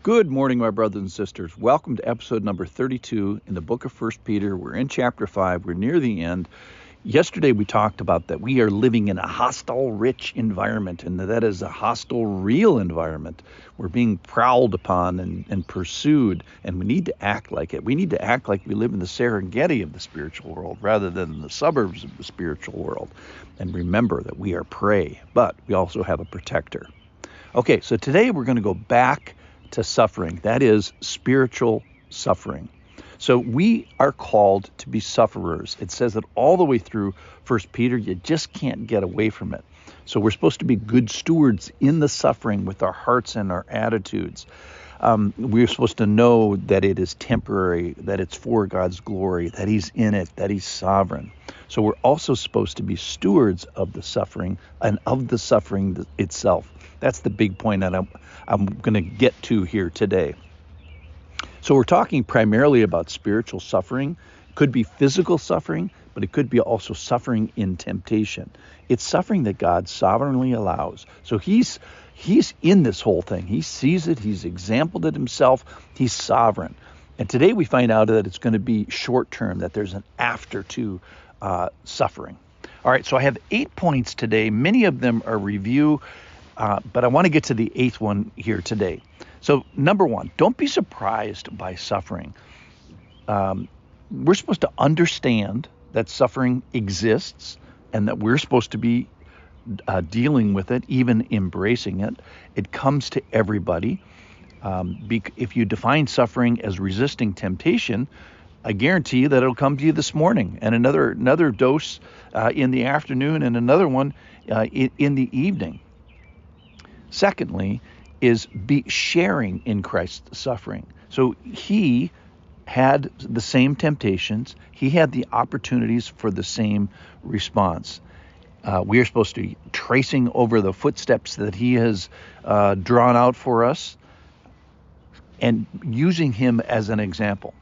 Good morning, my brothers and sisters. Welcome to episode number 32 in the book of 1 Peter. We're in chapter 5. We're near the end. Yesterday, we talked about that we are living in a hostile, rich environment, and that is a hostile, real environment. We're being prowled upon and pursued, and we need to act like it. We need to act like we live in the Serengeti of the spiritual world rather than in the suburbs of the spiritual world. And remember that we are prey, but we also have a protector. Okay, so today we're going to go back to suffering. That is spiritual suffering. So we are called to be sufferers. It says that all the way through 1 Peter. You just can't get away from it. So we're supposed to be good stewards in the suffering with our hearts and our attitudes. We're supposed to know that it is temporary, that it's for God's glory, that He's in it, that He's sovereign. So we're also supposed to be stewards of the suffering and of the suffering itself. That's the big point that I'm going to get to here today. So we're talking primarily about spiritual suffering. It could be physical suffering, but it could be also suffering in temptation. It's suffering that God sovereignly allows. So He's in this whole thing. He sees it. He's exampled it Himself. He's sovereign. And today we find out that it's going to be short term, that there's an after to suffering. All right, so I have 8 points today. Many of them are review. But I want to get to the 8th one here today. So number 1, don't be surprised by suffering. We're supposed to understand that suffering exists and that we're supposed to be dealing with it, even embracing it. It comes to everybody. If you define suffering as resisting temptation, I guarantee you that it'll come to you this morning, and another dose in the afternoon, and another one in the evening. Secondly, is be sharing in Christ's suffering. So He had the same temptations. He had the opportunities for the same response. We are supposed to be tracing over the footsteps that He has drawn out for us and using Him as an example.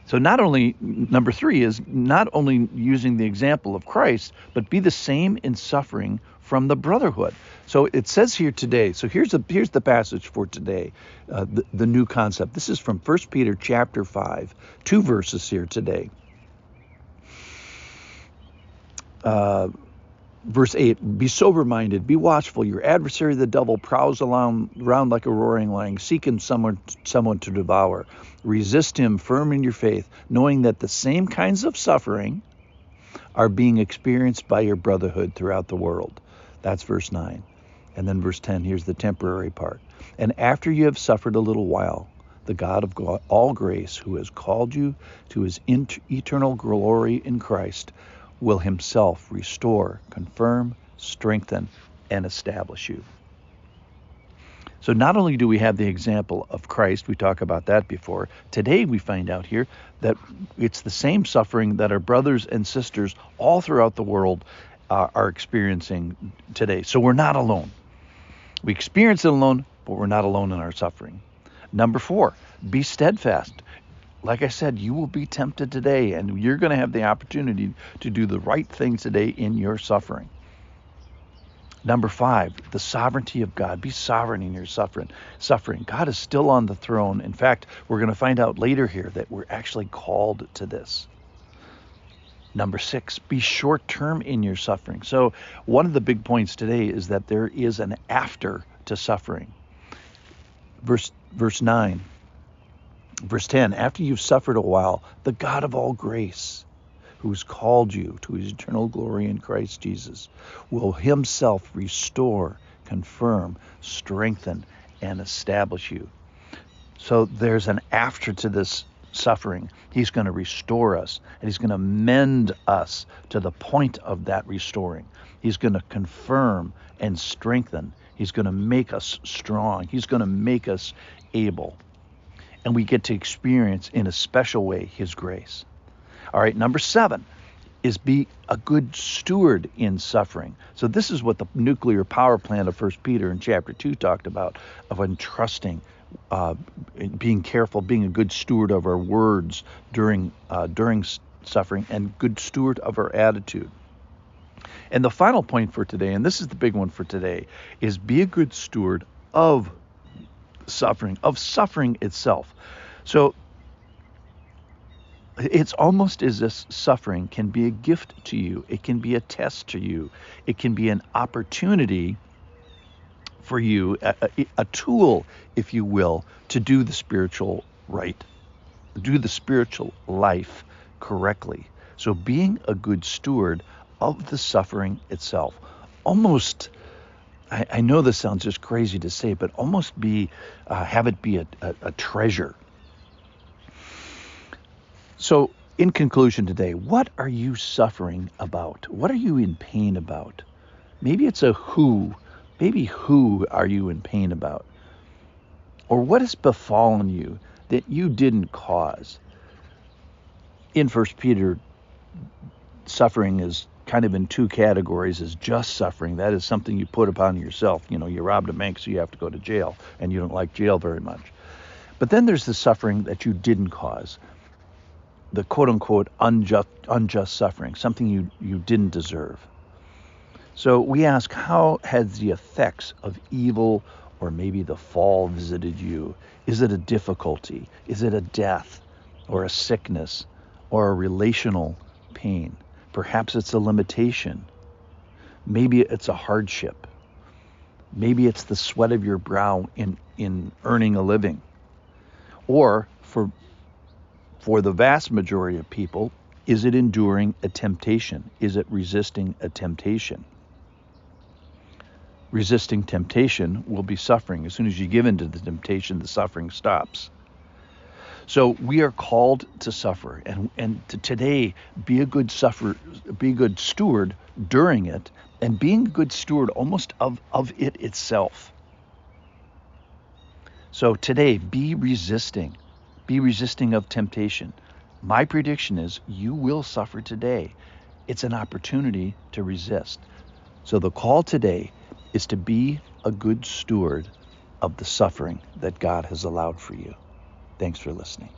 So number 3 is not only using the example of Christ, but be the same in suffering from the brotherhood. So it says here today, so here's the passage for today, the new concept. This is from 1 Peter chapter 5, 2 verses here today. Verse 8, be sober-minded, be watchful. Your adversary, the devil, prowls around like a roaring lion, seeking someone to devour. Resist him firm in your faith, knowing that the same kinds of suffering are being experienced by your brotherhood throughout the world. That's verse 9. And then verse 10, here's the temporary part. And after you have suffered a little while, the God of all grace, who has called you to His eternal glory in Christ, will Himself restore, confirm, strengthen, and establish you. So not only do we have the example of Christ, we talked about that before, today we find out here that it's the same suffering that our brothers and sisters all throughout the world are experiencing today. So we're not alone. We experience it alone, but we're not alone in our suffering. Number 4, be steadfast. Like I said, you will be tempted today, and you're going to have the opportunity to do the right thing today in your suffering. Number 5, the sovereignty of God. Be sovereign in your suffering. God is still on the throne. In fact, we're going to find out later here that we're actually called to this. Number 6, be short-term in your suffering. So one of the big points today is that there is an after to suffering. Verse 9. Verse 10, after you've suffered a while, the God of all grace, who's called you to His eternal glory in Christ Jesus, will Himself restore, confirm, strengthen, and establish you. So there's an after to this suffering. He's going to restore us, and He's going to mend us to the point of that restoring. He's going to confirm and strengthen. He's going to make us strong. He's going to make us able. And we get to experience in a special way His grace. All right, number 7 is be a good steward in suffering. So this is what the nuclear power plant of 1 Peter in chapter 2 talked about, of entrusting, being careful, being a good steward of our words during suffering, and good steward of our attitude. And the final point for today, and this is the big one for today, is be a good steward of of suffering itself. So it's almost as if suffering can be a gift to you. It can be a test to you. It can be an opportunity for you, a tool, if you will, to do the spiritual right, do the spiritual life correctly. So being a good steward of the suffering itself, almost, I know this sounds just crazy to say, but almost have it be a treasure. So in conclusion today, what are you suffering about? What are you in pain about? Maybe it's a who. Maybe who are you in pain about? Or what has befallen you that you didn't cause? In 1 Peter, suffering is kind of in two categories: as just suffering. That is something you put upon yourself. You robbed a bank, so you have to go to jail, and you don't like jail very much. But then there's the suffering that you didn't cause, the quote-unquote unjust suffering, something you didn't deserve. So we ask, how has the effects of evil or maybe the fall visited you? Is it a difficulty? Is it a death or a sickness or a relational pain? Perhaps it's a limitation. Maybe it's a hardship. Maybe it's the sweat of your brow in earning a living. Or for the vast majority of people, is it enduring a temptation? Is it resisting a temptation? Resisting temptation will be suffering. As soon as you give in to the temptation, the suffering stops. So we are called to suffer, and to today be a good steward during it, and being a good steward almost of it itself. So today, be resisting of temptation. My prediction is you will suffer today. It's an opportunity to resist. So the call today is to be a good steward of the suffering that God has allowed for you. Thanks for listening.